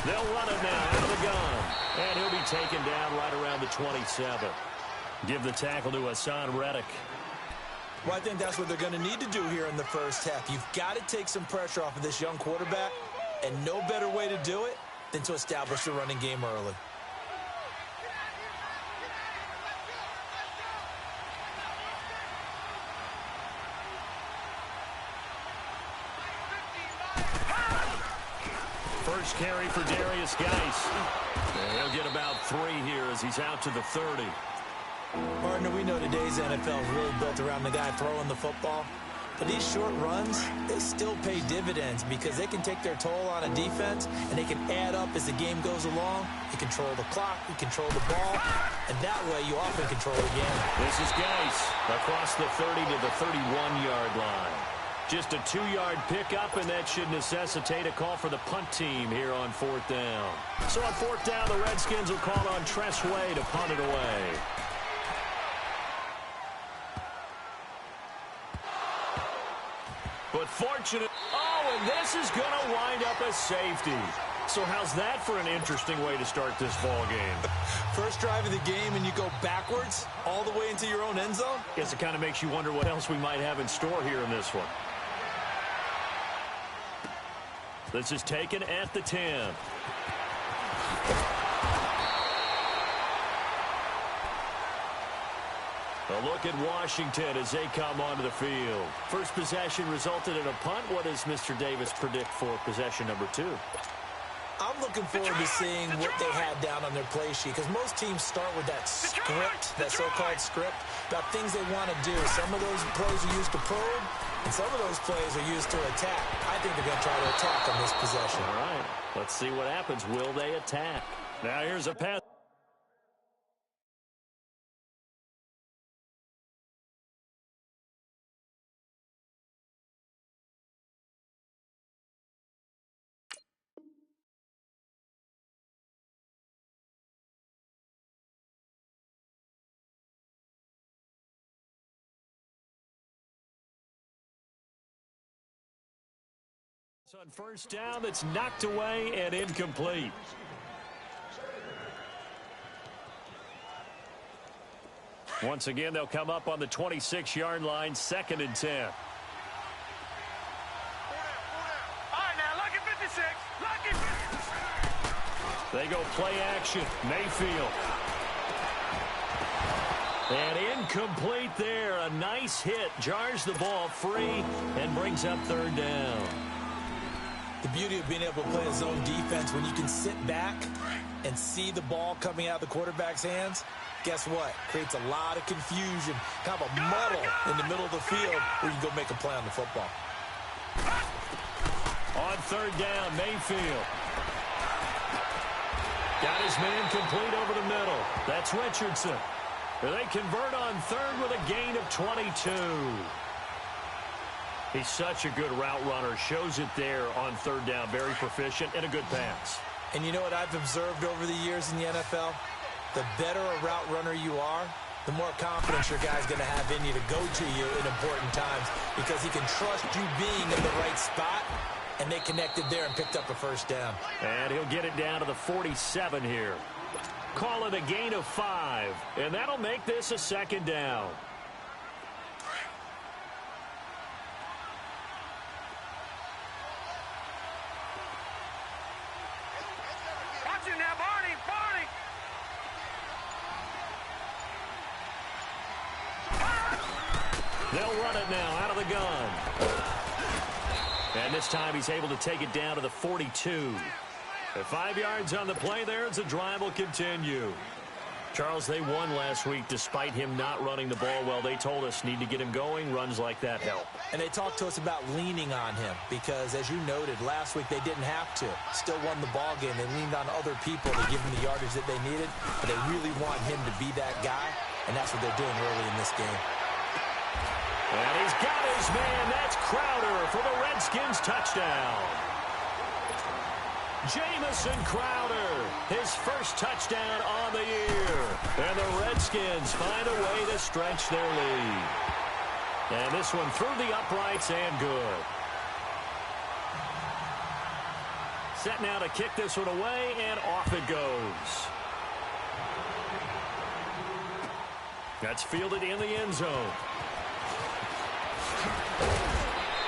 They'll run it now out of the gun. And he'll be taken down right around the 27. Give the tackle to Hassan Reddick. Well, I think that's what they're going to need to do here in the first half. You've got to take some pressure off of this young quarterback, and no better way to do it than to establish the running game early. First carry for Darius Geis. He'll get about 3 here as he's out to the 30. Partner, we know today's NFL is really built around the guy throwing the football. But these short runs, they still pay dividends because they can take their toll on a defense, and they can add up as the game goes along. You control the clock, you control the ball, and that way you often control the game. This is Geis across the 30 to the 31-yard line. Just a 2-yard pickup, and that should necessitate a call for the punt team here on 4th down. So on 4th down, the Redskins will call on Tress Way to punt it away. But fortunate. Oh, and this is going to wind up as safety. So how's that for an interesting way to start this ball game? First drive of the game, and you go backwards all the way into your own end zone? Guess it kind of makes you wonder what else we might have in store here in this one. This is taken at the 10. A look at Washington as they come onto the field. First possession resulted in a punt. What does Mr. Davis predict for possession number 2? I'm looking forward to seeing what they had down on their play sheet, because most teams start with that script, that so-called script, about things they want to do. Some of those plays are used to probe, and some of those plays are used to attack. I think they're going to try to attack on this possession. All right, let's see what happens. Will they attack? Now here's a pass. On first down, that's knocked away and incomplete. Once again, they'll come up on the 26-yard line, 2nd and 10. All right, now, lucky 56. Lucky 56. They go play action. Mayfield. And incomplete there. A nice hit. Jars the ball free and brings up 3rd down. The beauty of being able to play a zone defense, when you can sit back and see the ball coming out of the quarterback's hands, guess what? Creates a lot of confusion, kind of a muddle in the middle of the field where you can go make a play on the football. On 3rd down, Mayfield. Got his man complete over the middle. That's Richardson. They convert on 3rd with a gain of 22. He's such a good route runner. Shows it there on 3rd down. Very proficient and a good pass. And you know what I've observed over the years in the NFL? The better a route runner you are, the more confidence your guy's going to have in you to go to you in important times, because he can trust you being in the right spot, and they connected there and picked up a 1st down. And he'll get it down to the 47 here. Call it a gain of 5, and that'll make this a 2nd down. They'll run it now out of the gun. And this time he's able to take it down to the 42. At 5 yards on the play there as the drive will continue. Charles, they won last week despite him not running the ball well. They told us need to get him going. Runs like that help. And they talked to us about leaning on him because, as you noted, last week they didn't have to. Still won the ball game. They leaned on other people to give him the yardage that they needed. But they really want him to be that guy, and that's what they're doing early in this game. And he's got his man. That's Crowder for the Redskins touchdown. Jamison Crowder, his first touchdown on the year. And the Redskins find a way to stretch their lead. And this one through the uprights and good. set now to kick this one away, and off it goes. That's fielded in the end zone.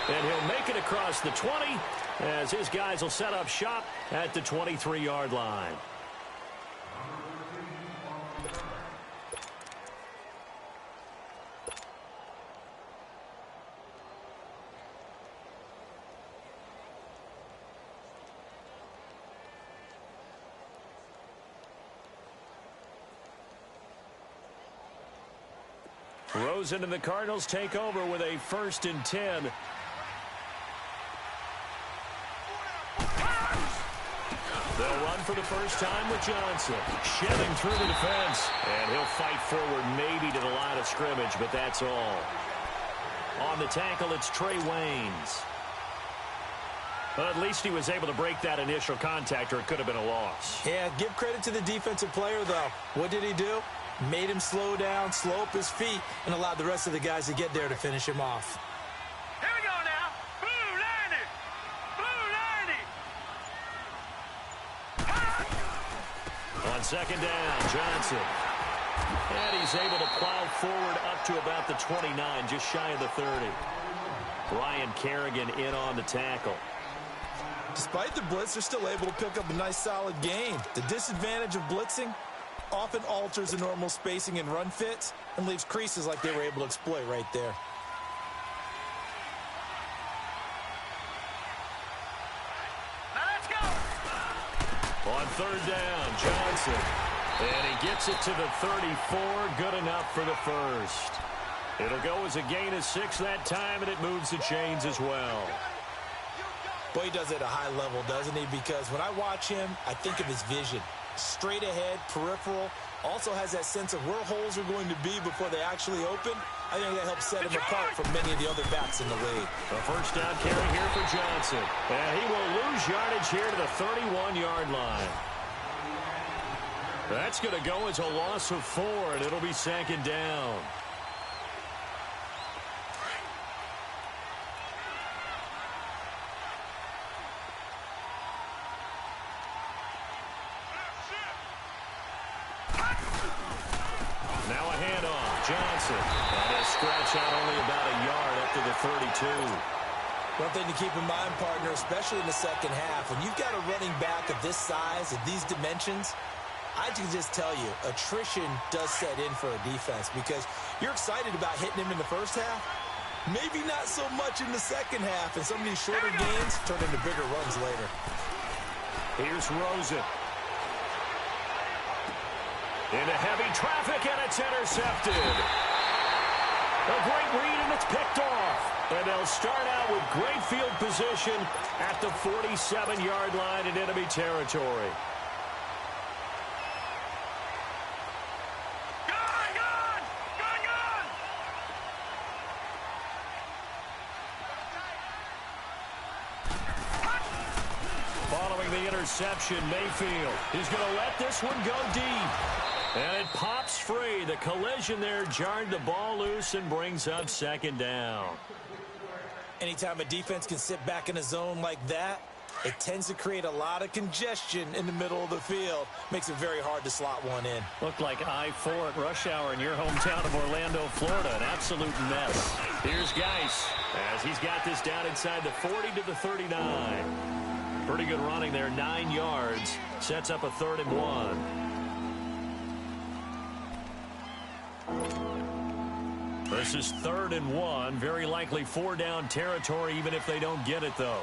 And he'll make it across the 20 as his guys will set up shop at the 23-yard line. Rosen and the Cardinals take over with a 1st and 10. They'll run for the first time with Johnson. Shedding through the defense. And he'll fight forward maybe to the line of scrimmage, but that's all. On the tackle, it's Trey Waynes. Well, at least he was able to break that initial contact, or it could have been a loss. Yeah, give credit to the defensive player, though. What did he do? Made him slow down, slow up his feet, and allowed the rest of the guys to get there to finish him off. Here we go now. Blue 90. On 2nd down, Johnson. And he's able to plow forward up to about the 29, just shy of the 30. Ryan Kerrigan in on the tackle. Despite the blitz, they're still able to pick up a nice, solid gain. The disadvantage of blitzing often alters the normal spacing and run fits and leaves creases like they were able to exploit right there. Now let's go. On 3rd down, Johnson. And he gets it to the 34. Good enough for the first. It'll go as a gain of 6 that time, and it moves the chains as well. Boy, he does it at a high level, doesn't he? Because when I watch him, I think of his vision. Straight ahead, peripheral, also has that sense of where holes are going to be before they actually open. I think that helps set him apart from many of the other backs in the league. A 1st down carry here for Johnson. And he will lose yardage here to the 31-yard line. That's going to go as a loss of 4, and it'll be 2nd down. Now a handoff. Johnson. And he'll scratch out only about a yard up to the 32. One thing to keep in mind, partner, especially in the second half, when you've got a running back of this size, of these dimensions, I can just tell you, attrition does set in for a defense because you're excited about hitting him in the first half. Maybe not so much in the second half, and some of these shorter gains turn into bigger runs later. Here's Rosen. Into heavy traffic, and it's intercepted. A great read, and it's picked off. And they'll start out with great field position at the 47-yard line in enemy territory. Following the interception, Mayfield is going to let this one go deep. And it pops free. The collision there jarred the ball loose and brings up 2nd down. Anytime a defense can sit back in a zone like that, it tends to create a lot of congestion in the middle of the field. Makes it very hard to slot one in. Looked like I-4 at rush hour in your hometown of Orlando, Florida. An absolute mess. Here's Geis as he's got this down inside the 40 to the 39. Pretty good running there, 9 yards. Sets up a 3rd and 1. This is 3rd and 1. Very likely 4-down territory, even if they don't get it, though.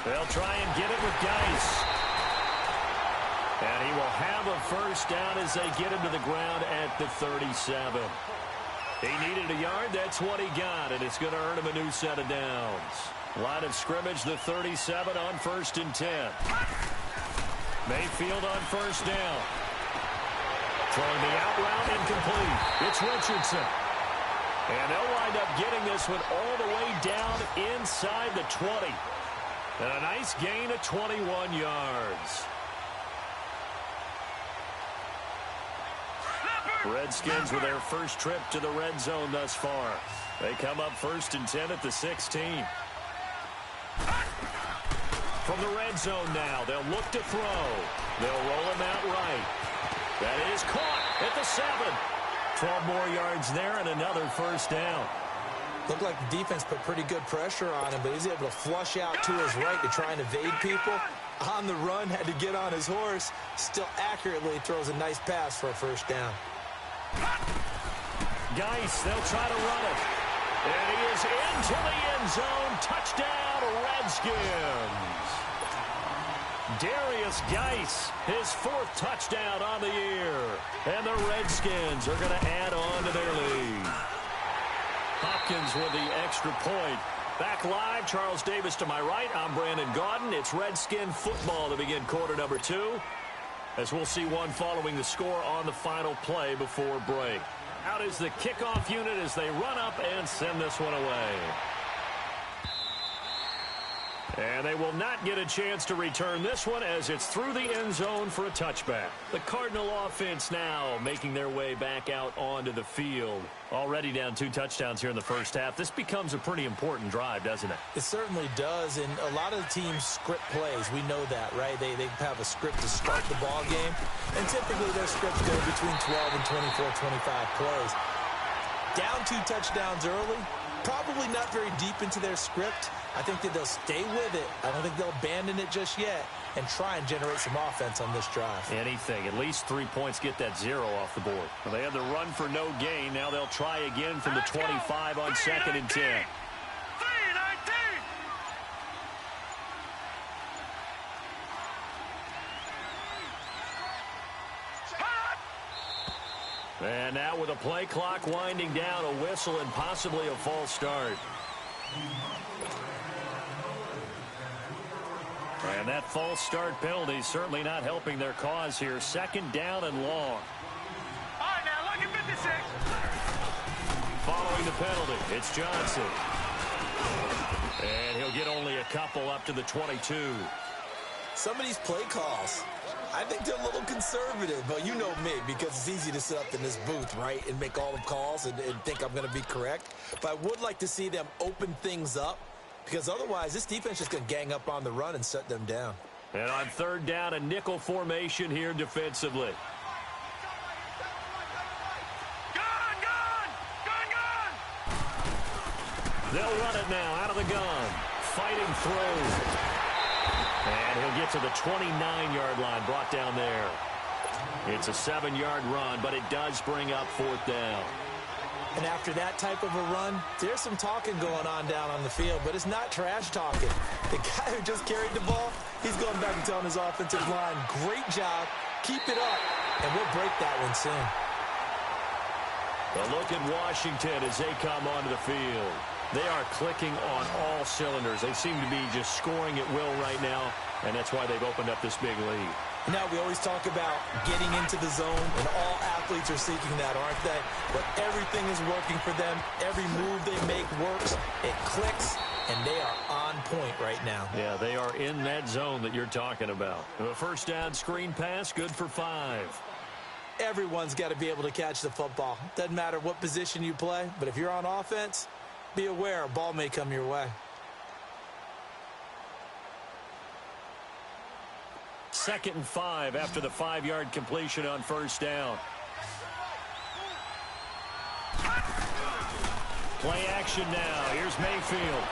They'll try and get it with Geis. And he will have a 1st down as they get him to the ground at the 37. He needed a yard. That's what he got, and it's going to earn him a new set of downs. Line of scrimmage, the 37 on 1st and 10. Mayfield on 1st down. Throwing the out route, incomplete. It's Richardson. And they'll wind up getting this one all the way down inside the 20. And a nice gain of 21 yards. Redskins with their first trip to the red zone thus far. They come up 1st and 10 at the 16. From the red zone now, they'll look to throw. They'll roll him out right. That is caught at the 7. 12 more yards there and another first down. Looked like the defense put pretty good pressure on him, but he's able to flush out to his right to try and evade people. On the run, had to get on his horse. Still accurately throws a nice pass for a first down. Geis, they'll try to run it. And he is into the end zone. Touchdown, Redskins. Darius Geis, his 4th touchdown on the year. And the Redskins are going to add on to their lead. Hopkins with the extra point. Back live, Charles Davis to my right. I'm Brandon Gaudin. It's Redskin football to begin quarter number 2. As we'll see one following the score on the final play before break. Out is the kickoff unit as they run up and send this one away. And they will not get a chance to return this one as it's through the end zone for a touchback. The Cardinal offense now making their way back out onto the field. Already down 2 touchdowns here in the first half. This becomes a pretty important drive, doesn't it? It certainly does, and a lot of the teams script plays. We know that, right? They have a script to start the ball game, and typically their scripts go between 12 and 24, 25 plays. Down 2 touchdowns early, probably not very deep into their script. I think that they'll stay with it. I don't think they'll abandon it just yet and try and generate some offense on this drive. Anything. At least 3 points get that 0 off the board. Well, they had the run for no gain. Now they'll try again from the 25 on 2nd and 10. 3-19. And now with a play clock winding down, a whistle and possibly a false start. And that false start penalty certainly not helping their cause here. 2nd down and long. All right, now look at 56. Following the penalty, it's Johnson. And he'll get only a couple up to the 22. Some of these play calls, I think they're a little conservative, but you know me, because it's easy to sit up in this booth, right, and make all the calls and think I'm going to be correct. But I would like to see them open things up, because otherwise this defense is going to gang up on the run and shut them down. And on 3rd down, a nickel formation here defensively. Gun! They'll run it now out of the gun. Fighting through. And he'll get to the 29-yard line, brought down there. It's a 7-yard run, but it does bring up 4th down. And after that type of a run, there's some talking going on down on the field, but it's not trash talking. The guy who just carried the ball, he's going back and telling his offensive line, great job, keep it up, and we'll break that one soon. A look at Washington as they come onto the field. They are clicking on all cylinders. They seem to be just scoring at will right now, and that's why they've opened up this big lead. Now, we always talk about getting into the zone, and all athletes are seeking that, aren't they? But everything is working for them. Every move they make works. It clicks, and they are on point right now. Yeah, they are in that zone that you're talking about. A first down screen pass, good for 5. Everyone's got to be able to catch the football. Doesn't matter what position you play, but if you're on offense, be aware a ball may come your way. 2nd and 5 after the 5-yard completion on first down. Play action now. Here's Mayfield.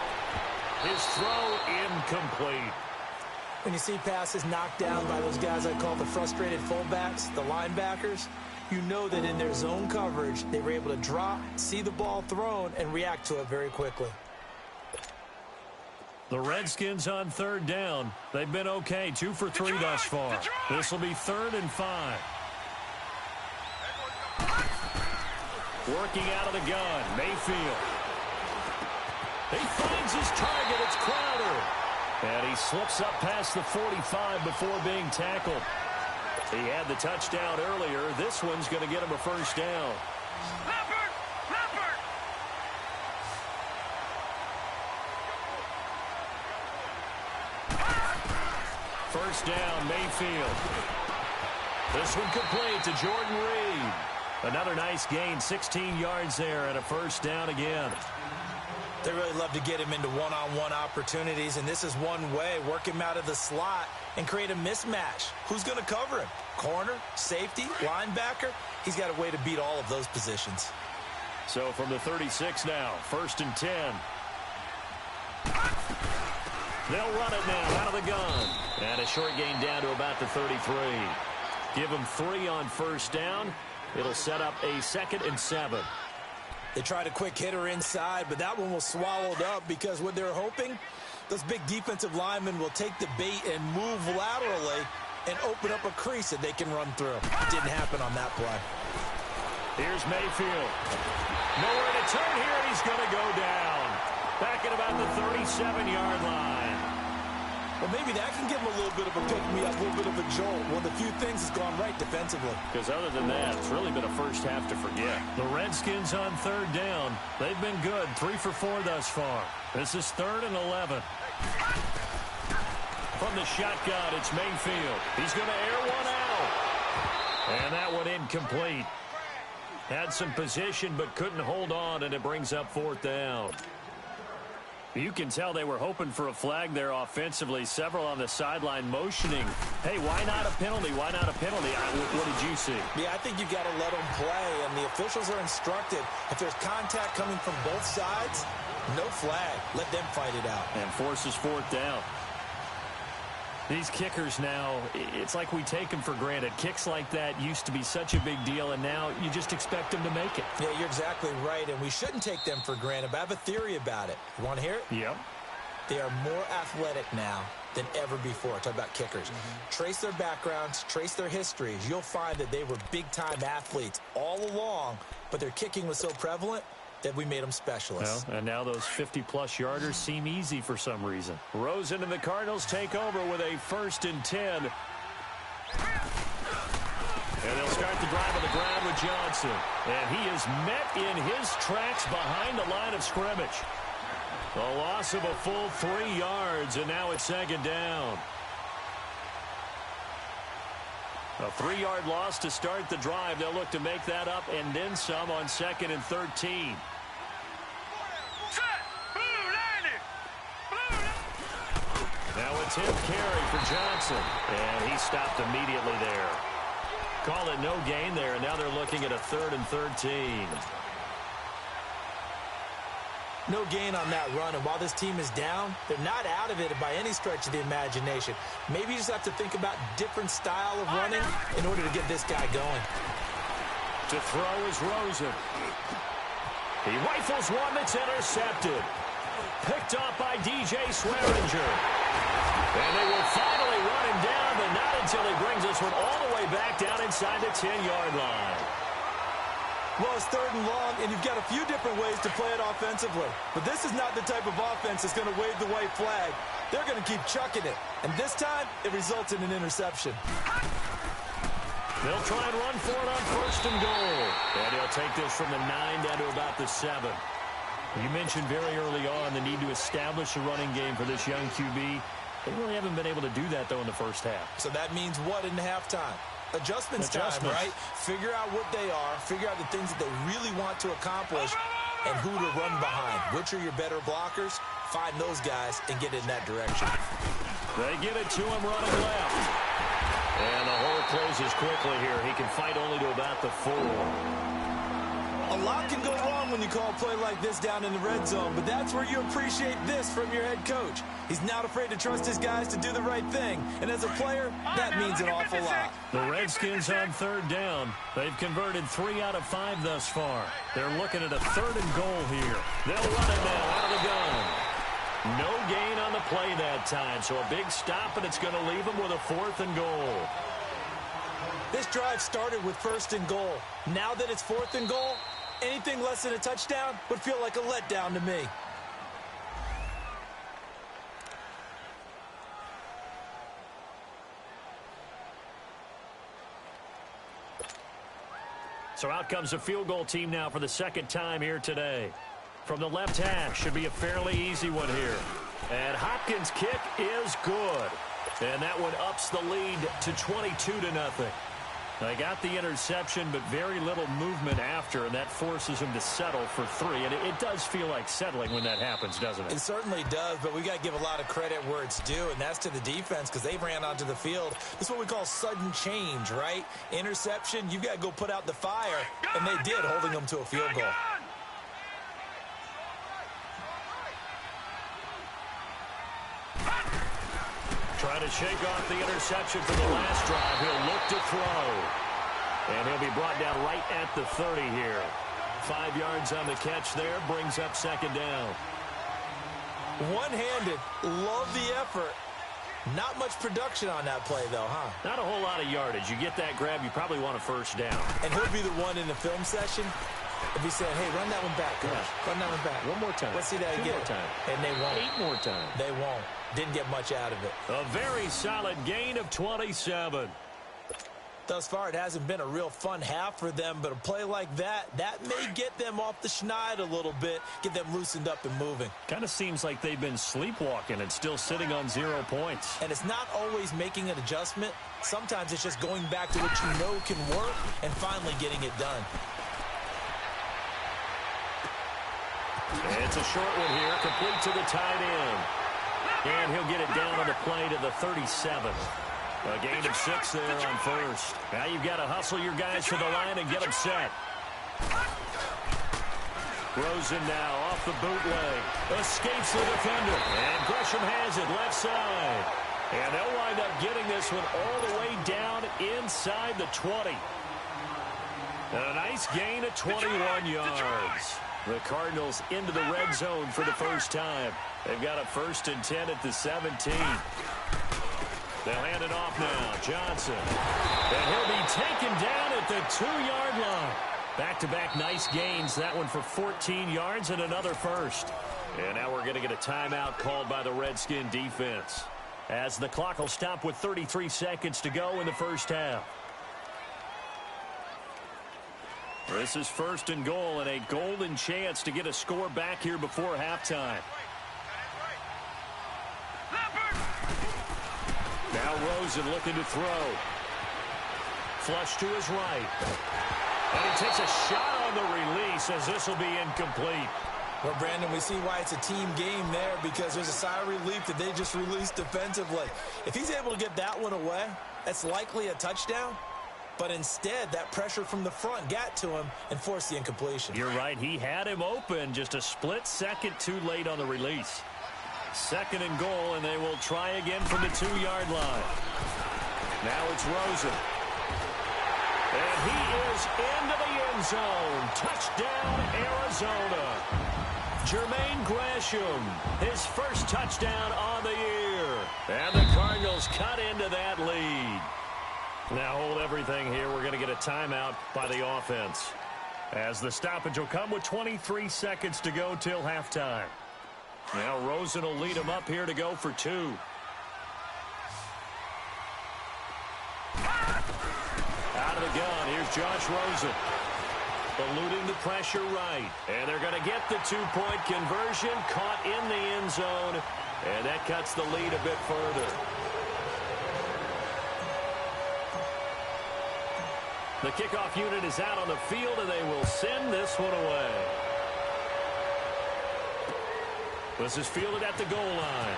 His throw incomplete. When you see passes knocked down by those guys I call the frustrated fullbacks, the linebackers, you know that in their zone coverage, they were able to drop, see the ball thrown, and react to it very quickly. The Redskins on 3rd down. They've been okay, 2 for 3 thus far. This will be 3rd and 5. Working out of the gun, Mayfield. He finds his target, it's Crowder. And he slips up past the 45 before being tackled. He had the touchdown earlier. This one's going to get him a first down. Leopard! First down, Mayfield. This one complete to Jordan Reed. Another nice gain, 16 yards there, and a first down again. They really love to get him into one-on-one opportunities, and this is one way. Work him out of the slot and create a mismatch. Who's going to cover him? Corner, safety, linebacker? He's got a way to beat all of those positions. So from the 36 now, 1st and 10. They'll run it now out of the gun. And a short gain down to about the 33. Give them 3 on 1st down. It'll set up a 2nd and 7. They tried a quick hitter inside, but that one was swallowed up because what they're hoping, those big defensive linemen will take the bait and move laterally and open up a crease that they can run through. It didn't happen on that play. Here's Mayfield. Nowhere to turn here, and he's going to go down. Back at about the 37-yard line. Well, maybe that can give him a little bit of a pick-me-up, a little bit of a jolt. One of the few things that's gone right defensively. Because other than that, it's really been a first half to forget. The Redskins on 3rd down. They've been good, 3 for 4 thus far. This is 3rd and 11. From the shotgun, it's Mayfield. He's going to air one out. And that one incomplete. Had some position but couldn't hold on, and it brings up 4th down. You can tell they were hoping for a flag there offensively. Several on the sideline motioning. Hey, why not a penalty? Why not a penalty? What did you see? Yeah, I think you've got to let them play, and the officials are instructed. If there's contact coming from both sides, no flag. Let them fight it out. And forces 4th down. These kickers now, it's like we take them for granted. Kicks like that used to be such a big deal, and now you just expect them to make it. Yeah, you're exactly right, and we shouldn't take them for granted, but I have a theory about it. You want to hear it? Yep. They are more athletic now than ever before. Talk about kickers. Trace their backgrounds, trace their histories. You'll find that they were big-time athletes all along, but their kicking was so prevalent that we made them specialists. Well, and now those 50-plus yarders seem easy for some reason. Rosen and the Cardinals take over with a 1st and 10. And they'll start the drive on the ground with Johnson. And he is met in his tracks behind the line of scrimmage. A loss of a full 3 yards, and now it's 2nd down. A 3-yard loss to start the drive. They'll look to make that up and then some on 2nd and 13. Now it's him carry for Johnson, and he stopped immediately there. Call it no gain there, and now they're looking at a 3rd and 13. No gain on that run, and while this team is down, they're not out of it by any stretch of the imagination. Maybe you just have to think about different style of running in order to get this guy going. To throw is Rosen. He rifles one that's intercepted. Picked off by DJ Swearinger. And they will finally run him down, but not until he brings this one all the way back down inside the 10-yard line. Well, it's 3rd and long, and you've got a few different ways to play it offensively. But this is not the type of offense that's going to wave the white flag. They're going to keep chucking it. And this time, it results in an interception. They'll try and run for it on 1st and goal. And he'll take this from the 9 down to about the 7. You mentioned very early on the need to establish a running game for this young QB. They really haven't been able to do that, though, in the first half. So that means what in halftime? Adjustments time, right? Figure out what they are, figure out the things that they really want to accomplish, and who to run behind. Which are your better blockers? Find those guys and get in that direction. They give it to him running left. And the hole closes quickly here. He can fight only to about the 4. A lot can go wrong when you call a play like this down in the red zone, but that's where you appreciate this from your head coach. He's not afraid to trust his guys to do the right thing, and as a player, that means an awful lot. The Redskins on 3rd down. They've converted 3 out of 5 thus far. They're looking at a 3rd and goal here. They'll run it now out of the gun. No gain on the play that time, so a big stop, and it's going to leave them with a 4th and goal. This drive started with 1st and goal. Now that it's 4th and goal, anything less than a touchdown would feel like a letdown to me. So out comes a field goal team now for the 2nd time here today. From the left hash, should be a fairly easy one here. And Hopkins' kick is good. And that one ups the lead to 22-0. They got the interception, but very little movement after, and that forces him to settle for 3. And it does feel like settling when that happens, doesn't it? It certainly does, but we got to give a lot of credit where it's due, and that's to the defense because they ran onto the field. This is what we call sudden change, right? Interception, you've got to go put out the fire, and they did, holding them to a field goal. Trying to shake off the interception for the last drive. He'll look to throw. And he'll be brought down right at the 30 here. 5 yards on the catch there. Brings up second down. One-handed. Love the effort. Not much production on that play, though, huh? Not a whole lot of yardage. You get that grab, you probably want a first down. And he'll be the one in the film session if he said, hey, run that one back, coach. Yeah. Run that one back. One more time. Let's see that 2 again. more time. And they won't. 8 more times. They won't. Didn't get much out of it. A very solid gain of 27. Thus far, it hasn't been a real fun half for them, but a play like that may get them off the schneid a little bit, get them loosened up and moving. Kind of seems like they've been sleepwalking and still sitting on 0 points. And it's not always making an adjustment. Sometimes it's just going back to what you know can work and finally getting it done. It's a short one here, complete to the tight end. And he'll get it down on the play to the 37. A gain of 6 there on first. Now you've got to hustle your guys to the line and get them set. Rosen now off the bootleg. Escapes the defender. And Gresham has it left side. And they'll wind up getting this one all the way down inside the 20. A nice gain of 21 yards. The Cardinals into the red zone for the first time. They've got a 1st and 10 at the 17. They'll hand it off now. Johnson. And he'll be taken down at the 2-yard line. Back-to-back nice gains. That one for 14 yards and another first. And now we're going to get a timeout called by the Redskin defense, as the clock will stop with 33 seconds to go in the first half. This is 1st and goal and a golden chance to get a score back here before halftime. Now Rosen looking to throw. Flush to his right. And he takes a shot on the release as this will be incomplete. Well, Brandon, we see why it's a team game there, because there's a sigh of relief that they just released defensively. If he's able to get that one away, that's likely a touchdown. But instead, that pressure from the front got to him and forced the incompletion. You're right. He had him open, just a split second too late on the release. 2nd and goal, and they will try again from the 2-yard line. Now it's Rosen. And he is into the end zone. Touchdown, Arizona. Jermaine Gresham, his first touchdown on the year. And the Cardinals cut into that lead. Now hold everything here. We're going to get a timeout by the offense, as the stoppage will come with 23 seconds to go till halftime. Now Rosen will lead him up here to go for 2. Out of the gun, here's Josh Rosen. Eluding the pressure right. And they're going to get the 2-point conversion. Caught in the end zone. And that cuts the lead a bit further. The kickoff unit is out on the field, and they will send this one away. This is fielded at the goal line.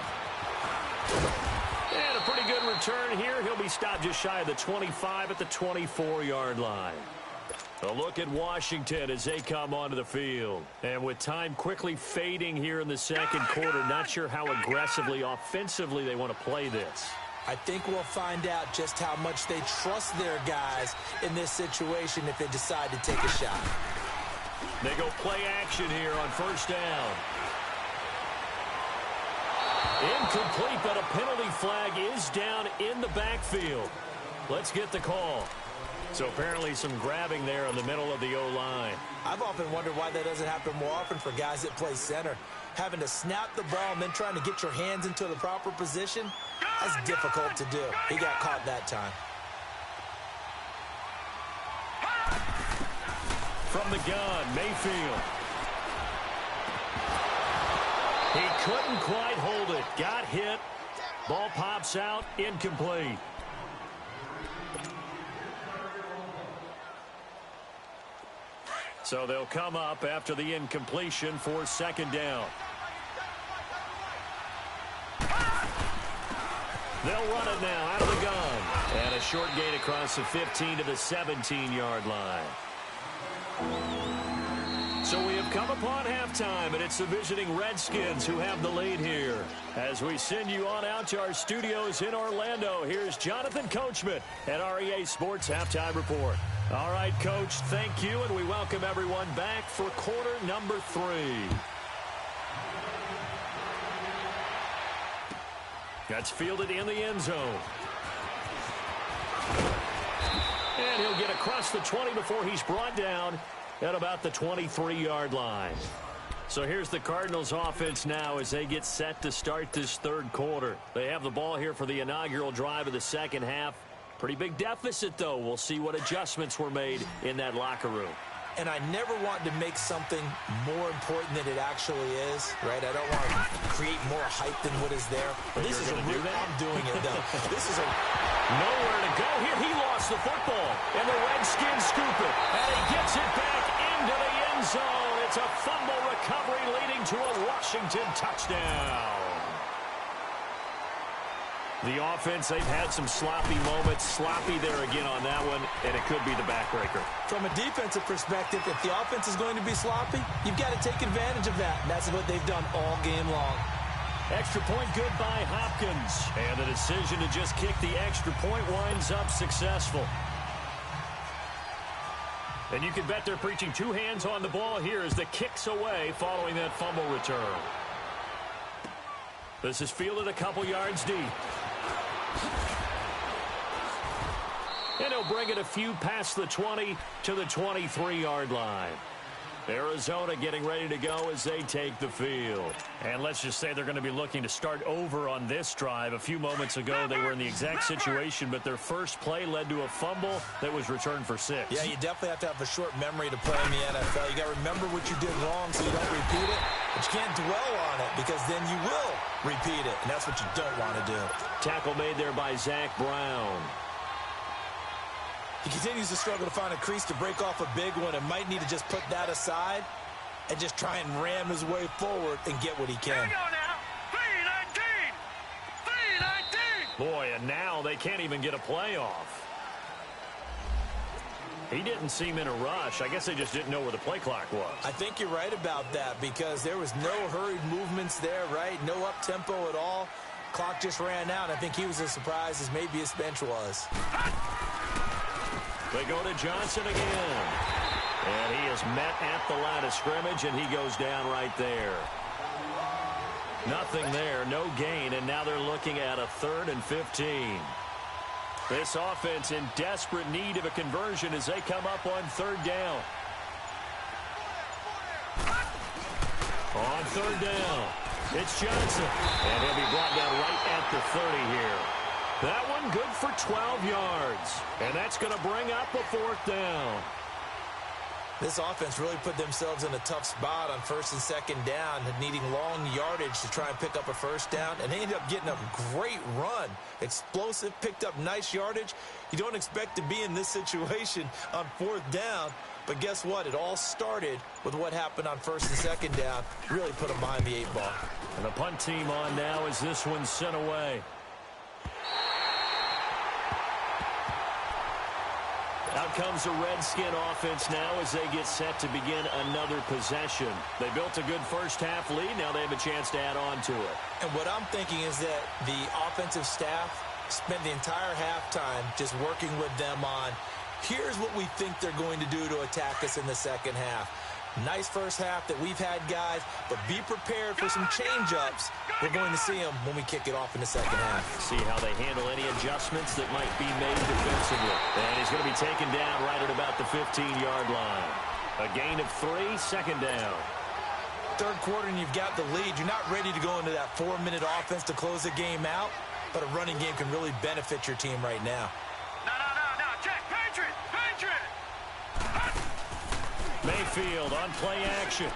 And a pretty good return here. He'll be stopped just shy of the 25 at the 24-yard line. A look at Washington as they come onto the field. And with time quickly fading here in the second quarter, not sure how aggressively, offensively they want to play this. I think we'll find out just how much they trust their guys in this situation if they decide to take a shot. They go play action here on 1st down. Incomplete, but a penalty flag is down in the backfield. Let's get the call. So apparently some grabbing there in the middle of the O-line. I've often wondered why that doesn't happen more often for guys that play center. Having to snap the ball and then trying to get your hands into the proper position, that's difficult to do. He got caught that time. From the gun, Mayfield. He couldn't quite hold it. Got hit. Ball pops out, incomplete. So they'll come up after the incompletion for second down. They'll run it now out of the gun. And a short gain across the 15 to the 17-yard line. So we have come upon halftime, and it's the visiting Redskins who have the lead here. As we send you on out to our studios in Orlando, here's Jonathan Coachman at REA Sports Halftime Report. All right, Coach, thank you, and we welcome everyone back for quarter number 3. That's fielded in the end zone. And he'll get across the 20 before he's brought down at about the 23-yard line. So here's the Cardinals offense now as they get set to start this third quarter. They have the ball here for the inaugural drive of the second half. Pretty big deficit, though. We'll see what adjustments were made in that locker room. And I never want to make something more important than it actually is, right? I don't want to create more hype than what is there. But this is a real, I'm doing it, though. This is a nowhere to go here. He lost the football, and the Redskins scoop it. And he gets it back into the end zone. It's a fumble recovery leading to a Washington touchdown. The offense, they've had some sloppy moments. Sloppy there again on that one, and it could be the backbreaker. From a defensive perspective, if the offense is going to be sloppy, you've got to take advantage of that. And that's what they've done all game long. Extra point good by Hopkins. And the decision to just kick the extra point winds up successful. And you can bet they're preaching 2 hands on the ball here as the kick's away following that fumble return. This is fielded a couple yards deep. And he'll bring it a few past the 20 to the 23-yard line. Arizona getting ready to go as they take the field. And let's just say they're going to be looking to start over on this drive. A few moments ago, they were in the exact situation, but their first play led to a fumble that was returned for 6. Yeah, you definitely have to have a short memory to play in the NFL. You got to remember what you did wrong so you don't repeat it, but you can't dwell on it because then you will repeat it, and that's what you don't want to do. Tackle made there by Zach Brown. He continues to struggle to find a crease to break off a big one and might need to just put that aside and just try and ram his way forward and get what he can. Here we go now. 3-19. 3-19. Boy, and now they can't even get a play off. He didn't seem in a rush. I guess they just didn't know where the play clock was. I think you're right about that because there was no hurried movements there, right? No up-tempo at all. Clock just ran out. I think he was as surprised as maybe his bench was. They go to Johnson again. And he is met at the line of scrimmage, and he goes down right there. Nothing there, no gain, and now they're looking at a 3rd and 15. This offense in desperate need of a conversion as they come up on 3rd down. On 3rd down, it's Johnson. And he'll be brought down right at the 30 here. That one good for 12 yards. And that's going to bring up a 4th down. This offense really put themselves in a tough spot on 1st and 2nd down, needing long yardage to try and pick up a 1st down, and they ended up getting a great run. Explosive, picked up nice yardage. You don't expect to be in this situation on 4th down, but guess what? It all started with what happened on 1st and 2nd down. Really put them behind the 8 ball. And the punt team on now as this one's sent away. Out comes the Redskin offense now as they get set to begin another possession. They built a good first half lead. Now they have a chance to add on to it. And what I'm thinking is that the offensive staff spent the entire halftime just working with them on, here's what we think they're going to do to attack us in the second half. Nice first half that we've had, guys, but be prepared for some change-ups. We're going to see them when we kick it off in the second half. See how they handle any adjustments that might be made defensively. And he's going to be taken down right at about the 15-yard line. A gain of 3, 2nd down. Third quarter and you've got the lead. You're not ready to go into that 4-minute offense to close the game out, but a running game can really benefit your team right now. No. Check. Patriot. Mayfield on play action. And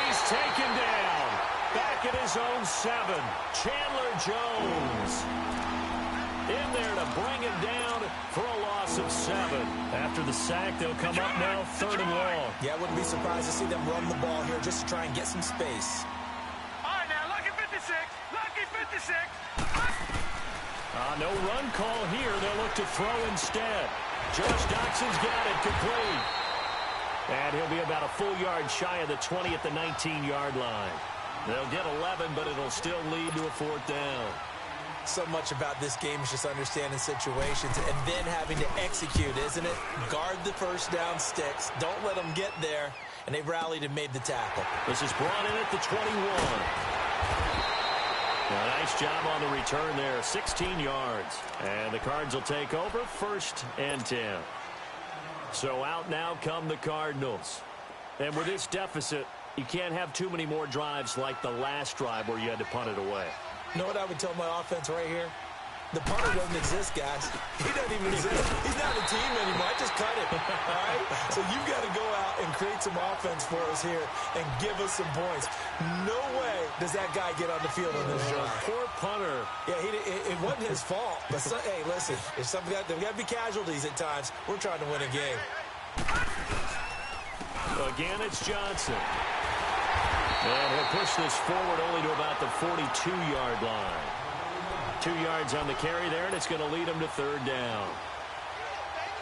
he's taken down. Back at his own 7. Chandler Jones in there to bring him down for a loss loss of 7. After the sack, they'll come up now 3rd and long. Yeah, I wouldn't be surprised to see them run the ball here just to try and get some space. All right, now, lucky 56. Lucky 56. No run call here. They'll look to throw instead. Josh Doxson's got it complete. And he'll be about a full yard shy of the 20 at the 19-yard line. They'll get 11, but it'll still lead to a 4th down. So much about this game is just understanding situations and then having to execute, isn't it? Guard the first down sticks. Don't let them get there. And they rallied and made the tackle. This is brought in at the 21. A nice job on the return there, 16 yards. And the Cards will take over 1st and 10. So out now come the Cardinals. And with this deficit, you can't have too many more drives like the last drive where you had to punt it away. You know what I would tell my offense right here? The punter doesn't exist, guys. He doesn't even exist. He's not a team anymore. I just cut him, all right? So you've got to go out and create some offense for us here and give us some points. No way does that guy get on the field on this drive. Poor punter. Yeah, it wasn't his fault. But, hey, listen, there's got to be casualties at times. We're trying to win a game. Again, it's Johnson. And he'll push this forward only to about the 42-yard line. 2 yards on the carry there, and it's going to lead him to 3rd down.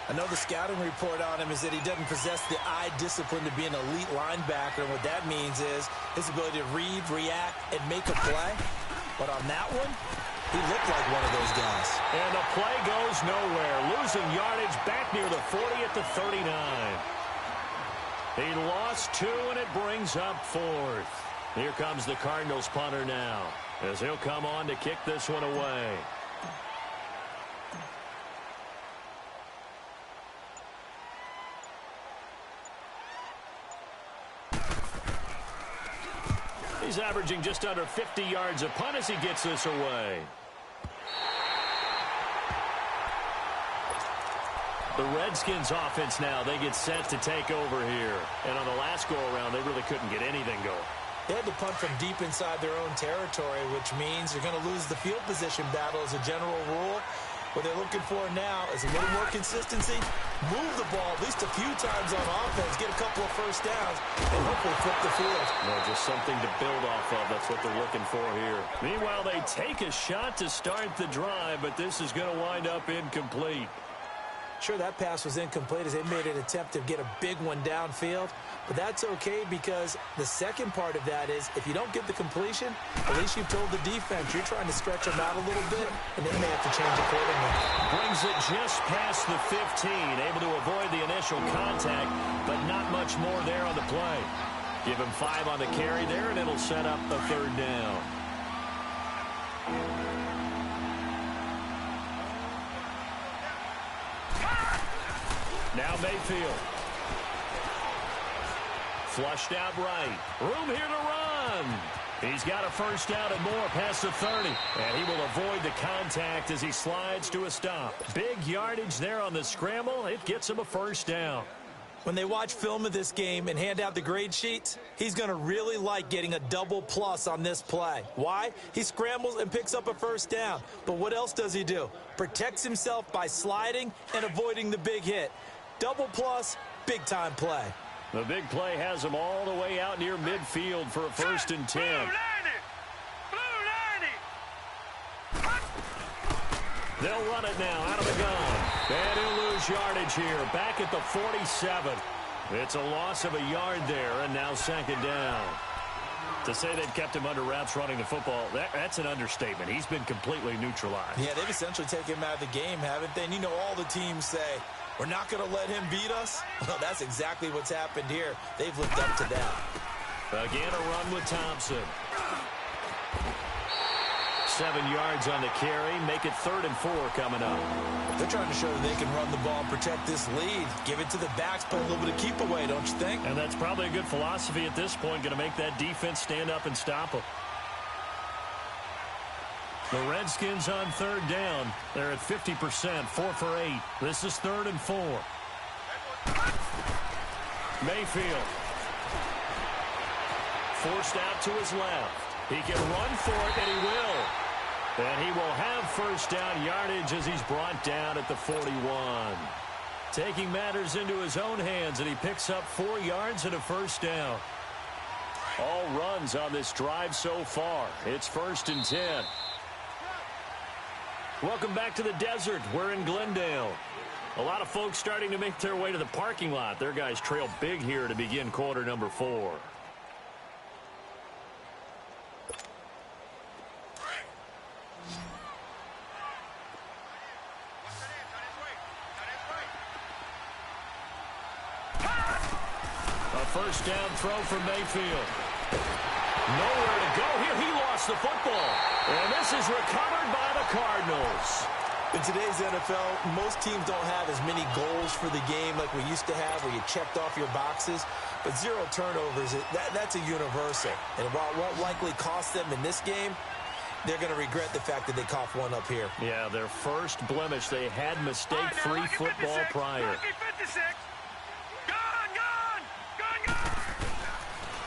I know the scouting report on him is that he doesn't possess the eye discipline to be an elite linebacker. And what that means is his ability to read, react, and make a play. But on that one, he looked like one of those guys. And the play goes nowhere. Losing yardage back near the 40 at the 39. He lost 2, and it brings up 4th. Here comes the Cardinals punter now, as he'll come on to kick this one away. He's averaging just under 50 yards a punt as he gets this away. The Redskins offense now, they get set to take over here. And on the last go-around, they really couldn't get anything going. They had to punt from deep inside their own territory, which means you're going to lose the field position battle as a general rule. What they're looking for now is a little more consistency, move the ball at least a few times on offense, get a couple of first downs, and hopefully flip the field. No, just something to build off of. That's what they're looking for here. Meanwhile, they take a shot to start the drive, but this is going to wind up incomplete. Sure, that pass was incomplete as they made an attempt to get a big one downfield. But that's okay because the second part of that is if you don't get the completion, at least you've told the defense you're trying to stretch them out a little bit, and they may have to change accordingly. Brings it just past the 15, able to avoid the initial contact, but not much more there on the play. Give him 5 on the carry there, and it'll set up a 3rd down. Now Mayfield. Flushed out right. Room here to run. He's got a first down and more past the 30. And he will avoid the contact as he slides to a stop. Big yardage there on the scramble. It gets him a first down. When they watch film of this game and hand out the grade sheets, he's going to really like getting a double plus on this play. Why? He scrambles and picks up a first down. But what else does he do? Protects himself by sliding and avoiding the big hit. Double plus, big-time play. The big play has him all the way out near midfield for a 1st and 10. They'll run it now out of the gun. And he'll lose yardage here. Back at the 47. It's a loss of a yard there, and now 2nd down. To say they've kept him under wraps running the football, that's an understatement. He's been completely neutralized. Yeah, they've essentially taken him out of the game, haven't they? And you know all the teams say, we're not going to let him beat us. Well, that's exactly what's happened here. They've lived up to that. Again, a run with Thompson. 7 yards on the carry. Make it 3rd and 4 coming up. They're trying to show that they can run the ball and protect this lead. Give it to the backs, play a little bit of keep away, don't you think? And that's probably a good philosophy at this point. Going to make that defense stand up and stop them. The Redskins on 3rd down. They're at 50%, 4 for 8. This is 3rd and 4. Mayfield. Forced out to his left. He can run for it, and he will. And he will have first down yardage as he's brought down at the 41. Taking matters into his own hands, and he picks up 4 yards and a first down. All runs on this drive so far. It's 1st and 10. Welcome back to the desert. We're in Glendale. A lot of folks starting to make their way to the parking lot. Their guys trail big here to begin quarter number 4. A first down throw from Mayfield. Nowhere to go here. He lost the football. And this is recovered by the Cardinals. In today's NFL, most teams don't have as many goals for the game like we used to have, where you checked off your boxes. But 0 turnovers, that's a universal. And while it won't likely cost them in this game, they're going to regret the fact that they coughed one up here. Yeah, their first blemish. They had mistake-free football prior.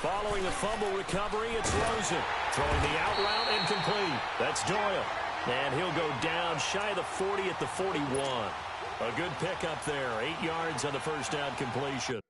Following the fumble recovery, it's Rosen. Throwing the out route and complete. That's Doyle. And he'll go down shy of the 40 at the 41. A good pickup there. 8 yards on the first down completion.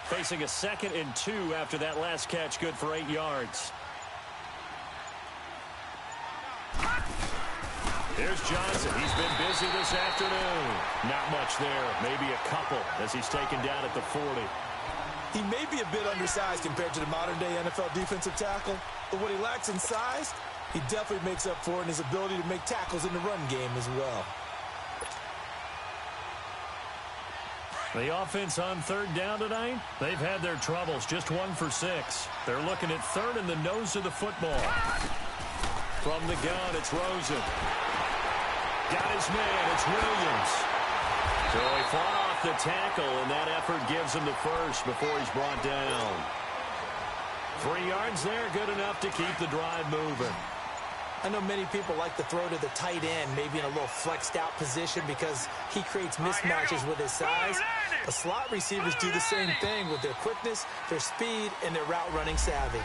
Facing a 2nd and 2 after that last catch, good for 8 yards. Here's Johnson. He's been busy this afternoon. Not much there. Maybe a couple as he's taken down at the 40. He may be a bit undersized compared to the modern-day NFL defensive tackle, but what he lacks in size, he definitely makes up for in his ability to make tackles in the run game as well. The offense on 3rd down tonight, they've had their troubles, just 1 for 6. They're looking at 3rd in the nose of the football. From the gun, it's Rosen. Got his man, it's Williams. So he fought off the tackle, and that effort gives him the first before he's brought down. 3 yards there, good enough to keep the drive moving. I know many people like to throw to the tight end, maybe in a little flexed out position because he creates mismatches with his size. The slot receivers do the same thing with their quickness, their speed, and their route running savvy.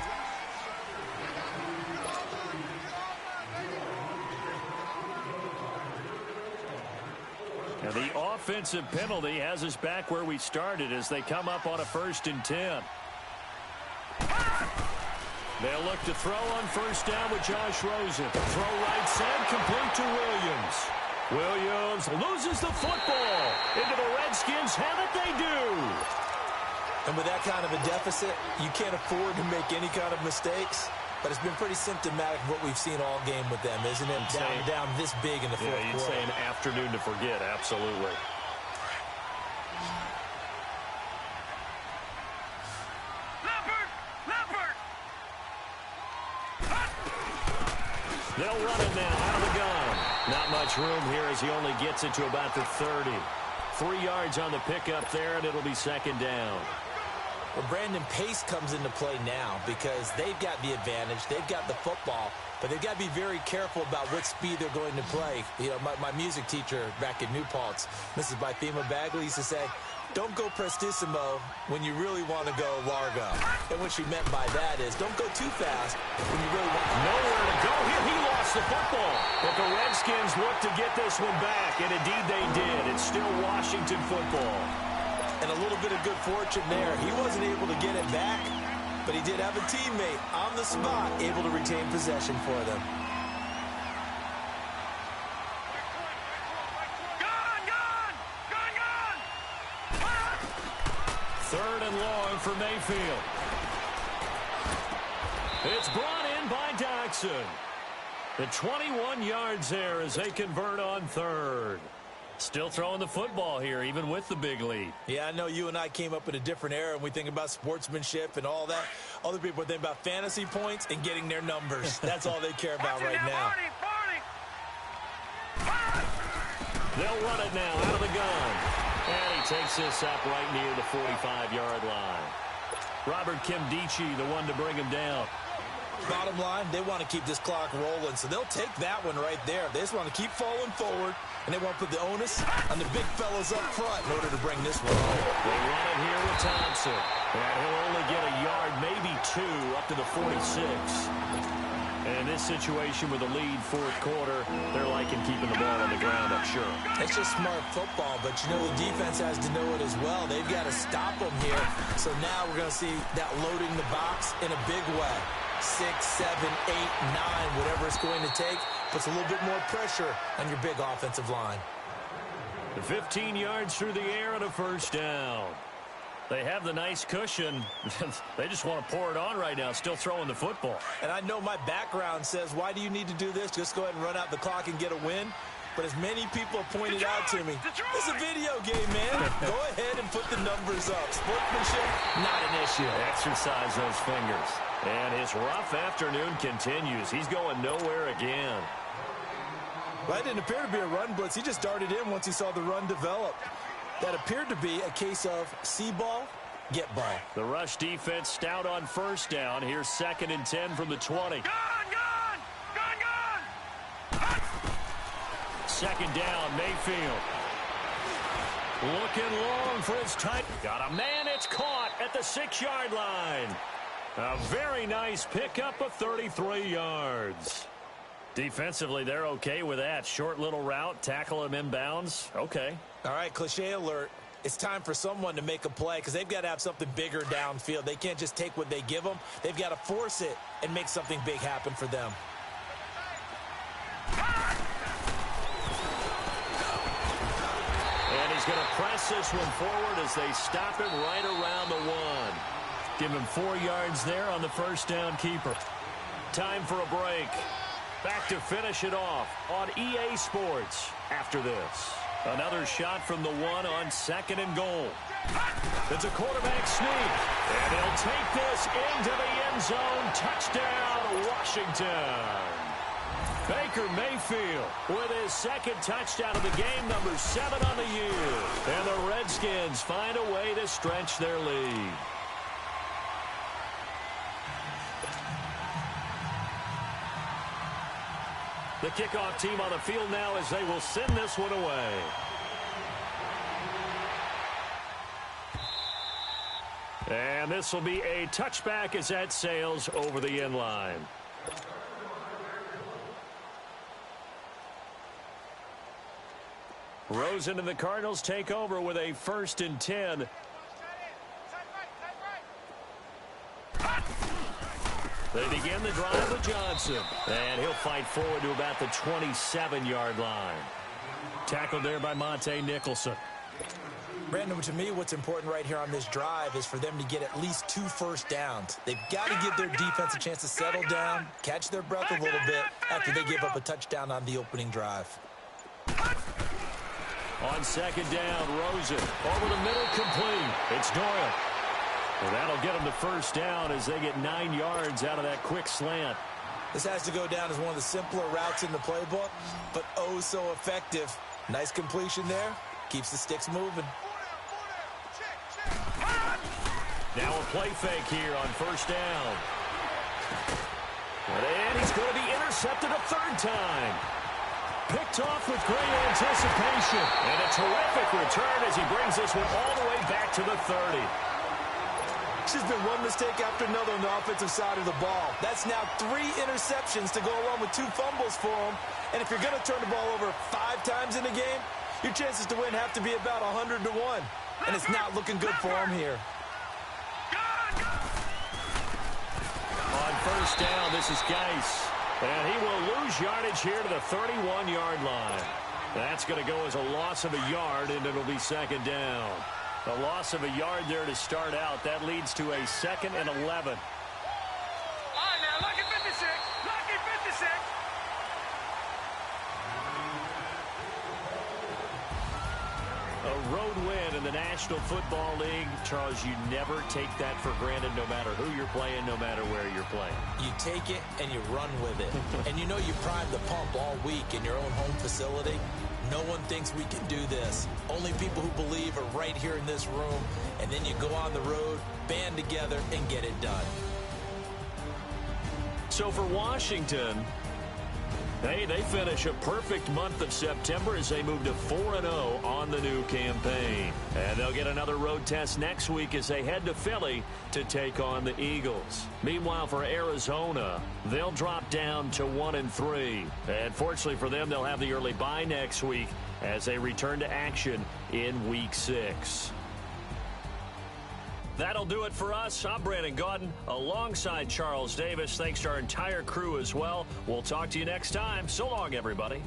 And the offensive penalty has us back where we started as they come up on a 1st and 10. They'll look to throw on 1st down with Josh Rosen. Throw right side, complete to Williams. Williams loses the football. Into the Redskins have it, they do. And with that kind of a deficit, you can't afford to make any kind of mistakes. But it's been pretty symptomatic of what we've seen all game with them, isn't it? Down this big in the fourth quarter. Yeah, you'd say an afternoon to forget, absolutely. They'll run it now out of the gun. Not much room here as he only gets it to about the 30. 3 yards on the pickup there, and it'll be 2nd down. Well, Brandon, pace comes into play now because they've got the advantage. They've got the football, but they've got to be very careful about what speed they're going to play. You know, my music teacher back in New Paltz, Mrs. Bythema Bagley, used to say, don't go prestissimo when you really want to go largo. And what she meant by that is don't go too fast when you really want to. Nowhere to go here. He lost the football. But the Redskins look to get this one back, and indeed they did. It's still Washington football. And a little bit of good fortune there. He wasn't able to get it back, but he did have a teammate on the spot able to retain possession for them. Mayfield. It's brought in by Jackson. The 21 yards there as they convert on third. Still throwing the football here, even with the big lead. Yeah, I know you and I came up in a different era, and we think about sportsmanship and all that. Other people think about fantasy points and getting their numbers. That's all they care about right now. They'll run it now out of the gun. And he takes this up right near the 45-yard line. Robert Kimdichie, the one to bring him down. Bottom line, they want to keep this clock rolling, so they'll take that one right there. They just want to keep falling forward, and they want to put the onus on the big fellas up front in order to bring this one home. They run it here with Thompson. And he'll only get a yard, maybe two, up to the 46. And in this situation with a lead fourth quarter, they're liking keeping the ball on the ground, I'm sure. It's just smart football, but you know the defense has to know it as well. They've got to stop them here. So now we're going to see that loading the box in a big way. 6, 7, 8, 9, whatever it's going to take, puts a little bit more pressure on your big offensive line. 15 yards through the air and a first down. They have the nice cushion. They just want to pour it on right now, still throwing the football. And I know my background says, why do you need to do this? Just go ahead and run out the clock and get a win. But as many people have pointed out to me, it's a video game, man. Go ahead and put the numbers up. Sportsmanship, not an issue. Exercise those fingers. And his rough afternoon continues. He's going nowhere again. Well, that didn't appear to be a run blitz. He just darted in once he saw the run develop. That appeared to be a case of see ball, get ball. The rush defense stout on first down. Here's 2nd and 10 from the 20. Gun! Second down, Mayfield. Looking long for his tight. Got a man, it's caught at the 6-yard line. A very nice pickup of 33 yards. Defensively, they're okay with that. Short little route, tackle him inbounds. Okay. All right, cliche alert. It's time for someone to make a play because they've got to have something bigger downfield. They can't just take what they give them. They've got to force it and make something big happen for them. And he's going to press this one forward as they stop him right around the 1. Give him 4 yards there on the first down keeper. Time for a break. Back to finish it off on EA Sports after this. Another shot from the 1 on 2nd and goal. It's a quarterback sneak. And he'll take this into the end zone. Touchdown, Washington. Baker Mayfield with his 2nd touchdown of the game, number 7 on the year. And the Redskins find a way to stretch their lead. The kickoff team on the field now as they will send this one away. And this will be a touchback as that sails over the end line. Rosen and the Cardinals take over with a 1st and 10. They begin the drive with Johnson. And he'll fight forward to about the 27-yard line. Tackled there by Monte Nicholson. Brandon, to me, what's important right here on this drive is for them to get at least 2 first downs. They've got to give their defense a chance to settle down, catch their breath a little bit after they give up a touchdown on the opening drive. On 2nd down, Rosen over the middle, complete. It's Doyle. Well, that'll get them the first down as they get 9 yards out of that quick slant. This has to go down as one of the simpler routes in the playbook, but oh so effective. Nice completion there. Keeps the sticks moving. Now a play fake here on 1st down. And he's going to be intercepted a 3rd time. Picked off with great anticipation. And a terrific return as he brings this one all the way back to the 30. It's just been one mistake after another on the offensive side of the ball. That's now 3 interceptions to go along with 2 fumbles for him. And if you're going to turn the ball over 5 times in a game, your chances to win have to be about 100 to 1. And it's not looking good for him here. On 1st down, this is Geis. And he will lose yardage here to the 31-yard line. That's going to go as a loss of a yard, and it'll be 2nd down. A loss of a yard there to start out. That leads to a 2nd and 11. All right, now, lucky 56. Lucky 56. A road win in the National Football League. Charles, you never take that for granted no matter who you're playing, no matter where you're playing. You take it and you run with it. And you know you prime the pump all week in your own home facility. No one thinks we can do this. Only people who believe are right here in this room. And then you go on the road, band together, and get it done. So for Washington, hey, they finish a perfect month of September as they move to 4-0 on the new campaign. And they'll get another road test next week as they head to Philly to take on the Eagles. Meanwhile, for Arizona, they'll drop down to 1-3. And fortunately for them, they'll have the early bye next week as they return to action in Week 6. That'll do it for us. I'm Brandon Gaudin alongside Charles Davis. Thanks to our entire crew as well. We'll talk to you next time. So long, everybody.